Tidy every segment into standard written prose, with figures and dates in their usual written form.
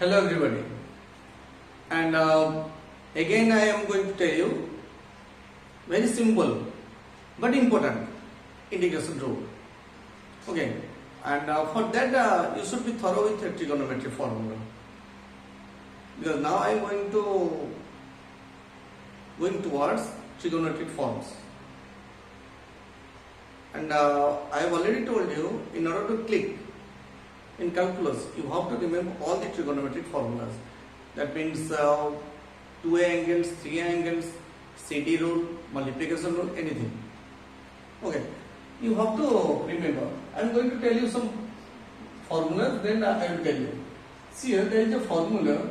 Hello everybody, and again I am going to tell you very simple but important integration rule. Okay, and for that you should be thorough with the trigonometry formula, because now I am going towards trigonometric forms, and I have already told you, in order to click in calculus, you have to remember all the trigonometric formulas. That means 2a angles, 3a angles, CD rule, multiplication rule, anything. Okay, you have to remember. I am going to tell you some formulas, then I will tell you. See here, there is a formula: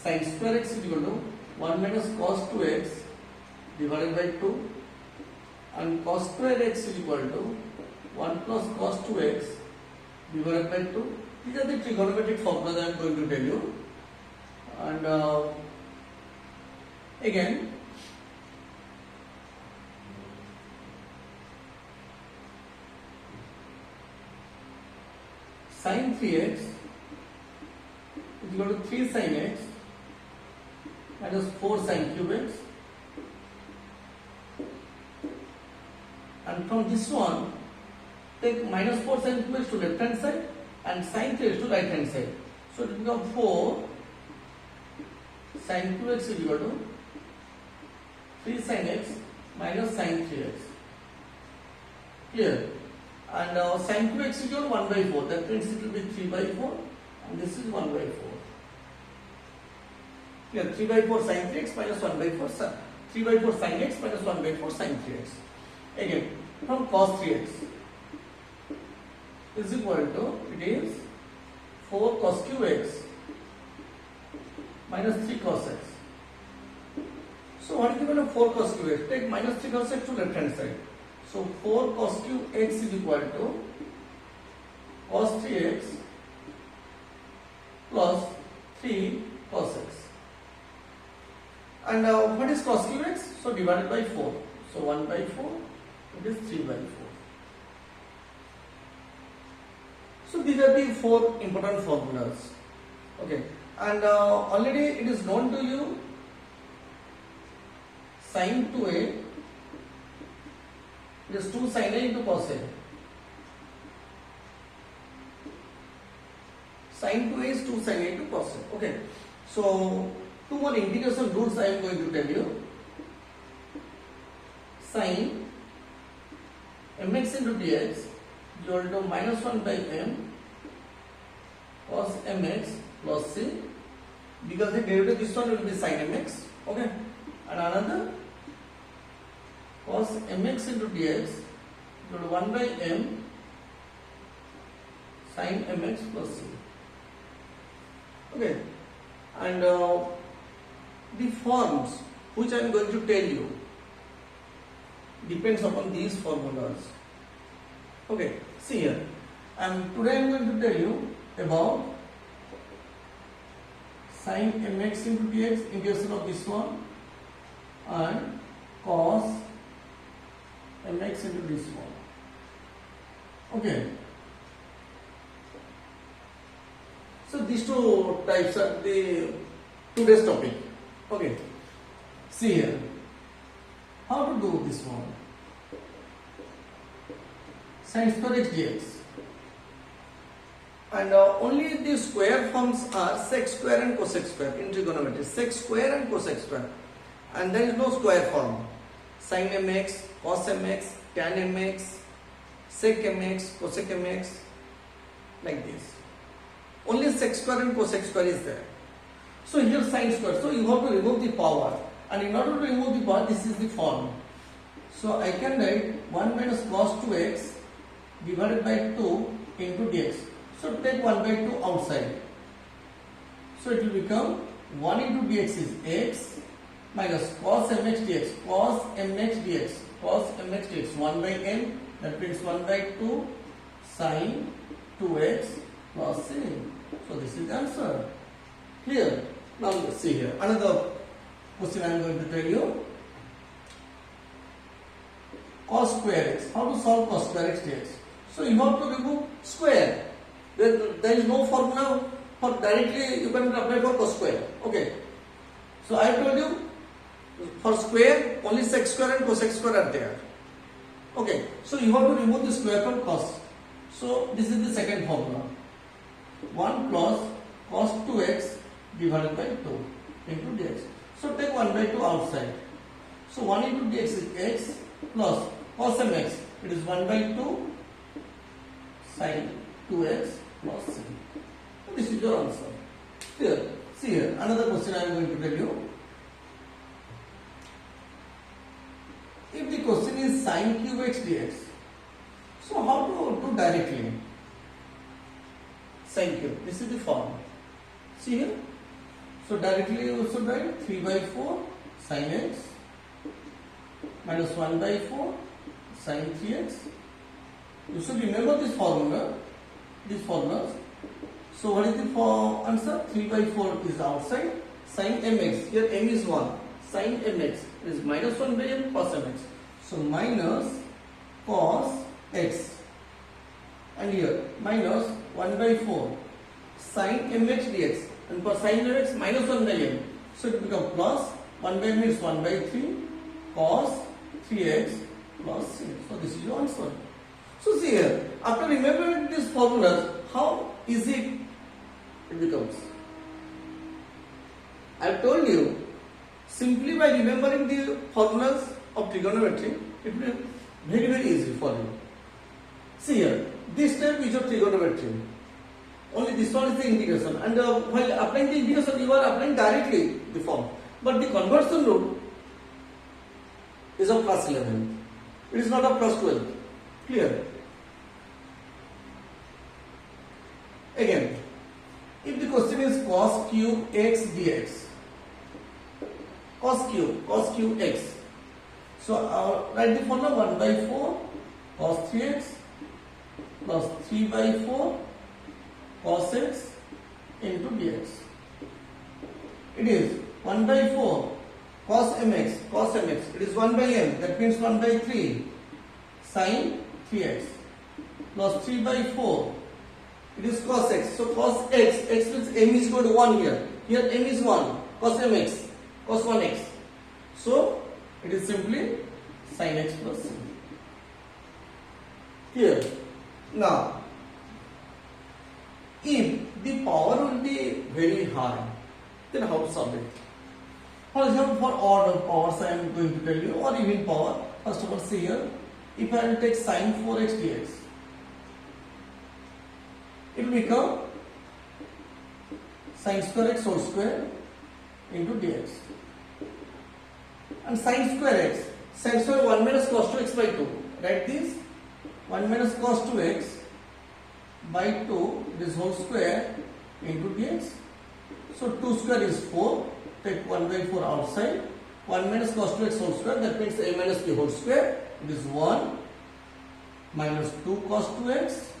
sin square x is equal to 1 minus cos 2x divided by 2, and cos square x is equal to 1 plus cos 2x divided by 2. These are the trigonometric formulas I am going to tell you. And again, sin 3x is equal to 3 sin x minus 4 sin cube x, and from this one take minus 4 sin cube x to left hand side and sin 3x to right hand side. So it will become 4 sin cube x is equal to 3 sin x minus sin 3x. Clear? And sin cube x is equal to 1 by 4. That means it will be 3 by 4, and this is 1 by 4. Clear? 3 by 4 sin 3x minus 1 by 4 sin 3 by 4 sin x minus 1 by 4 sin 3x. Again, from cos 3x is equal to, it is 4 cos cube x minus 3 cos x. So what is given to 4 cos cube x? Take minus 3 cos x to left hand side. So 4 cos cube x is equal to cos 3x plus 3 cos x. And what is cos cube x? So divided by 4. So 1 by 4, it is 3 by 4. So these are the 4 important formulas. Okay, and already it is known to you, sin 2a, it is 2 sin a into cos a. Sin 2a is 2 sin a into cos a. Okay, so 2 more integration rules I am going to tell you. Sin mx into dx is equal to minus 1 by m cos mx plus c, because the derivative of this one will be sin mx. Okay, and another cos mx into dx is equal to 1 by m sin mx plus c. Okay, and the forms which I am going to tell you depends upon these formulas. Okay, see here. Today I am going to tell you about sin mx into dx, integration of this one, and cos mx into this one. Okay. So these two types are the today's topic. Okay. See here. How to do this one? Sin square x dx. And only the square forms are sec square and cosec square in trigonometry. Sec square and cosec square. And there is no square form. Sin mx, cos mx, tan mx, sec mx, cosec mx, like this. Only sec square and cosec square is there. So here sin square. So you have to remove the power. And in order to remove the power, this is the form. So I can write 1 minus cos 2x divided by 2 into dx. So take 1 by 2 outside. So it will become 1 into dx is x minus cos mx dx, cos mx dx, cos mx dx, 1 by m, that means 1 by 2 sin 2x plus c. So this is the answer. Clear? Now let's see here. Another question I am going to tell you. Cos square x. How to solve cos square x dx? So you have to remove square. There is no formula For directly you can apply for cos square. Okay. So I told you for square only sec square and cosec square are there. Okay. So you have to remove the square from cos. So this is the second formula. 1 plus cos 2x divided by 2 into dx. So take 1 by 2 outside. So 1 into dx is x plus cos mx. It is 1 by 2 sin 2x plus c. So this is your answer. Here, see here, another question I am going to tell you. If the question is sin cube x dx, so how to do directly? Sin cube, this is the form. See here. So directly you should write 3 by 4 sin x minus 1 by 4 sin 3x. You should remember this formula, these formulas. So what is the answer? 3 by 4 is outside. Sin mx, here m is 1. Sin mx is minus 1 by m cos mx. So minus cos x. And here minus 1 by 4 sin mx dx. And for sin mx minus 1 by m. So it becomes plus 1 by m is 1 by 3 cos 3x plus c. So this is your answer. So see here, after remembering these formulas, how easy it becomes. I have told you, simply by remembering the formulas of trigonometry, it will be very, very easy for you. See here, this type is your trigonometry. Only this one is the integration. And while applying the integration, you are applying directly the form. But the conversion rule is of class 11. It is not of class 12. Clear? Again, if the question is cos cube x dx, cos cube x. So write the formula 1 by 4 cos 3x plus 3 by 4 cos x into dx. It is 1 by 4 cos mx, it is 1 by m, that means 1 by 3 sin 3x plus 3 by 4, it is cos x. So cos x means m is equal to 1 here. Here m is 1, cos mx, cos 1x. So it is simply sin x plus c. Here. Now, if the power will be very high, then how to solve it? For example, for odd powers I am going to tell you, or even power. First of all, see here, if I will take sin 4x dx, it will become sin square x whole square into dx. And sin square 1 minus cos 2x by 2. Write this, 1 minus cos 2x by 2, it is whole square into dx. So 2 square is 4, take 1 by 4 outside. 1 minus cos 2x whole square, that means a minus b whole square. It is 1 minus 2 cos 2x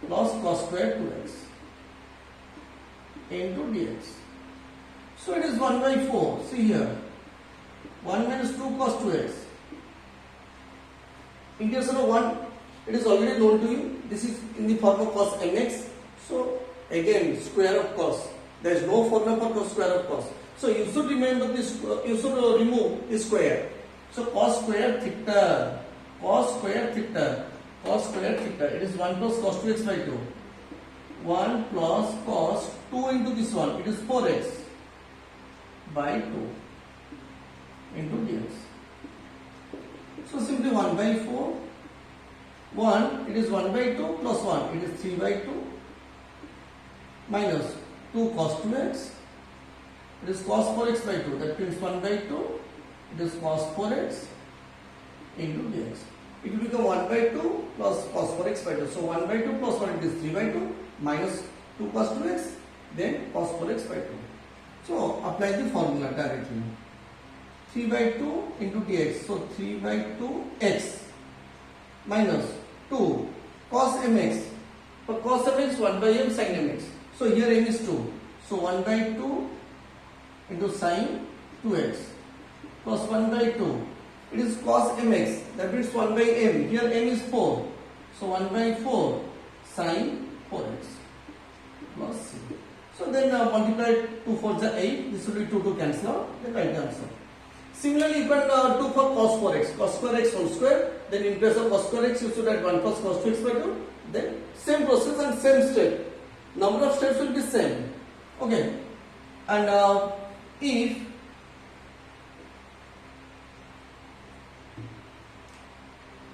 plus cos square 2x into dx. So it is 1 by 4. See here, 1 minus 2 cos 2x. Integration of 1, it is already known to you. This is in the form of cos mx. So again, square of cos. There is no formula for cos square of cos. So you should remember this. You should remove this square. So cos square theta. It is 1 plus cos 2x by 2. 1 plus cos 2 into this one. It is 4x by 2 into dx. So simply 1 by 4. 1, it is 1 by 2 plus 1. It is 3 by 2 minus 2 cos 2x. It is cos 4x by 2. That means 1 by 2. It is cos 4x into dx. It will become 1 by 2 plus cos 4x by 2. So 1 by 2 plus 1, it is 3 by 2 minus 2 cos 2x, then cos 4x by 2. So apply the formula directly. 3 by 2 into dx. So 3 by 2x minus 2 cos mx. For cos mx, 1 by m sin mx. So here m is 2. So 1 by 2 into sin 2x plus 1 by 2. It is cos mx. That means 1 by m. Here m is 4. So 1 by 4 sin 4x. plus c. So then multiply 2 4 is 8. This will be 2 to cancel out. Then write the answer. Similarly, you can do for cos 4x. Cos square x whole square. Then in place of cos square x, you should add 1 plus cos 2x by 2. Then same process and same step. Number of steps will be same. Okay. And if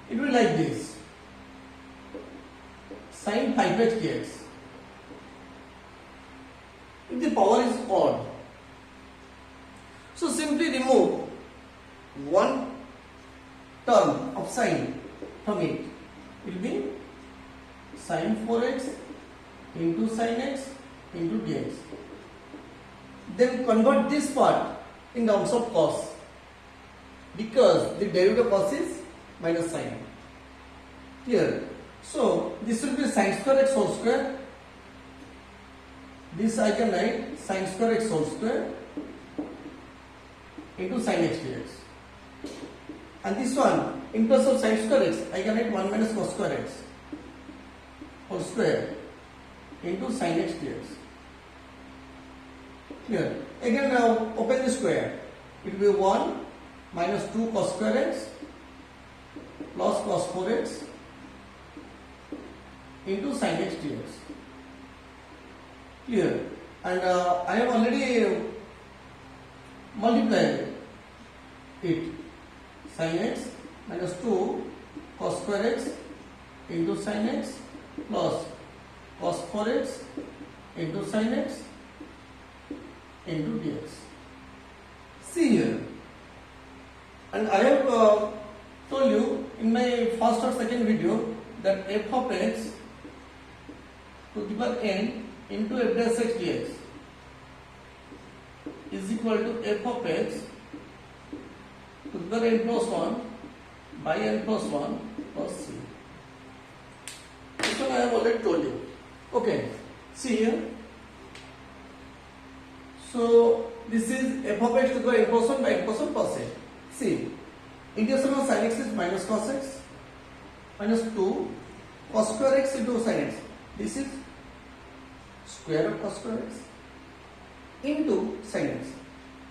it will be like this, sin 5x dx. If the power is odd, so simply remove one term of sine from it. It will be sin 4x into sin x into dx. Then convert this part in terms of cos, because the derivative of cos is minus sine. Here, so this will be sin square x whole square. This I can write sin square x whole square into sin x dx. And this one, in place of sin square x, I can write 1 minus cos square x whole square into sin x dx. Here, again now open the square. It will be 1 minus 2 cos square x plus cos 4x into sin x dx. Clear? And I have already multiplied it. Sin x minus 2 cos square x into sin x plus cos 4x into sin x into dx. See here. And I have told you in my first or second video that f of x to the power n into f dash x dx is equal to f of x to the power n plus 1 by n plus 1 plus c. This one I have already told you. Okay, see here. So this is f of x to the power n plus 1 by n plus 1 plus a. See, integration of sin x is minus cos x minus 2 cos square x into sin x. This is square of cos square x into sin x.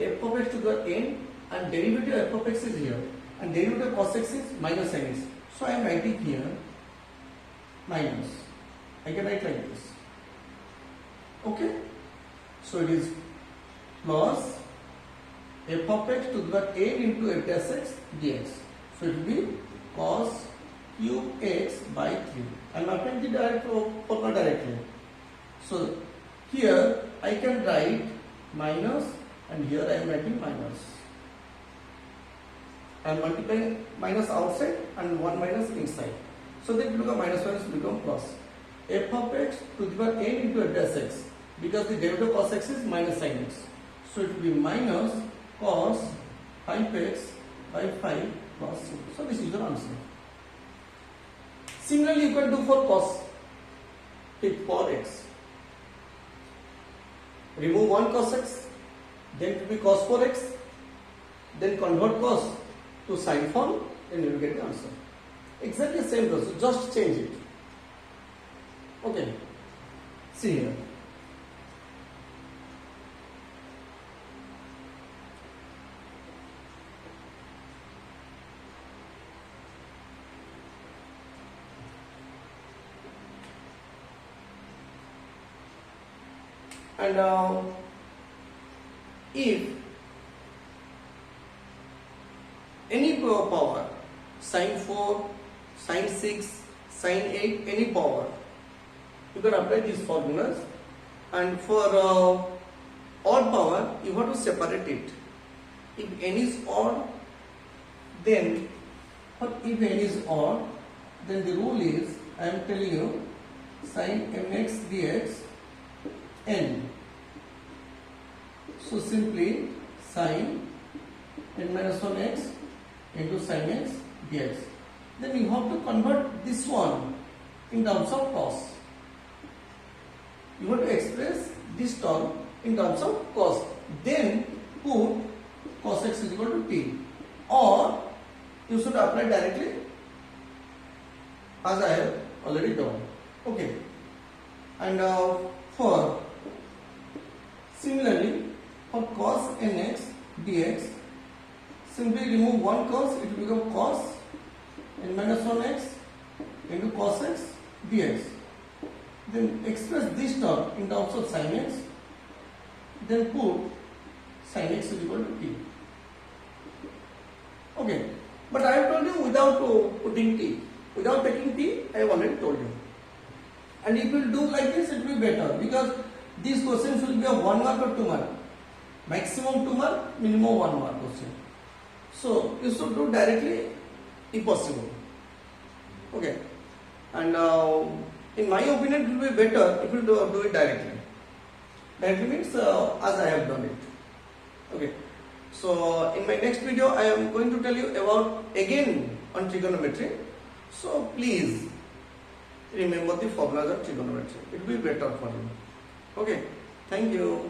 F of x to the n and derivative f of x is here, and derivative of cos x is minus sin x. So I am writing here minus. I can write like this. Okay. So it is plus f of x to the power n into f dash x dx. So it will be cos cube x by 3. I am applying the direct formula directly. So here I can write minus, and here I am writing minus. I am multiplying minus outside and 1 minus inside. So that will become minus minus become plus. F of x to the power n into f dash x, because the derivative of cos x is minus sin x. So it will be minus cos 5x by 5 plus 6. So this is your answer. Similarly, you can do for cos 4x. Remove 1 cos x, then it will be cos 4x, then convert cos to sin form, then you will get the answer. Exactly the same process, just change it. Okay, see here. And if any power, sin 4, sin 6, sin 8, any power, you can apply these formulas. And for odd power, you have to separate it. If n is odd, then if n is odd, then the rule is, I am telling you, sin mx dx n. So simply sin n minus 1x into sin x dx. Then you have to convert this one in terms of cos. You have to express this term in terms of cos. Then put cos x is equal to t. Or you should apply directly as I have already done. Okay. And For similarly, for cos nx dx, simply remove one cos, it will become cos n minus 1x into cos x dx. Then express this term in terms of sin x, then put sin x is equal to t. Okay, but I have told you without putting t, without taking t, I have already told you. And if you do like this, it will be better, because these questions will be of 1 mark or 2 mark. Maximum 2 mark, minimum 1 mark question. So you should do directly if possible. Okay, and in my opinion, it will be better if you do it directly. Directly means as I have done it. Okay, so in my next video, I am going to tell you about again on trigonometry. So please remember the formulas of trigonometry. It will be better for you. Okay, thank you.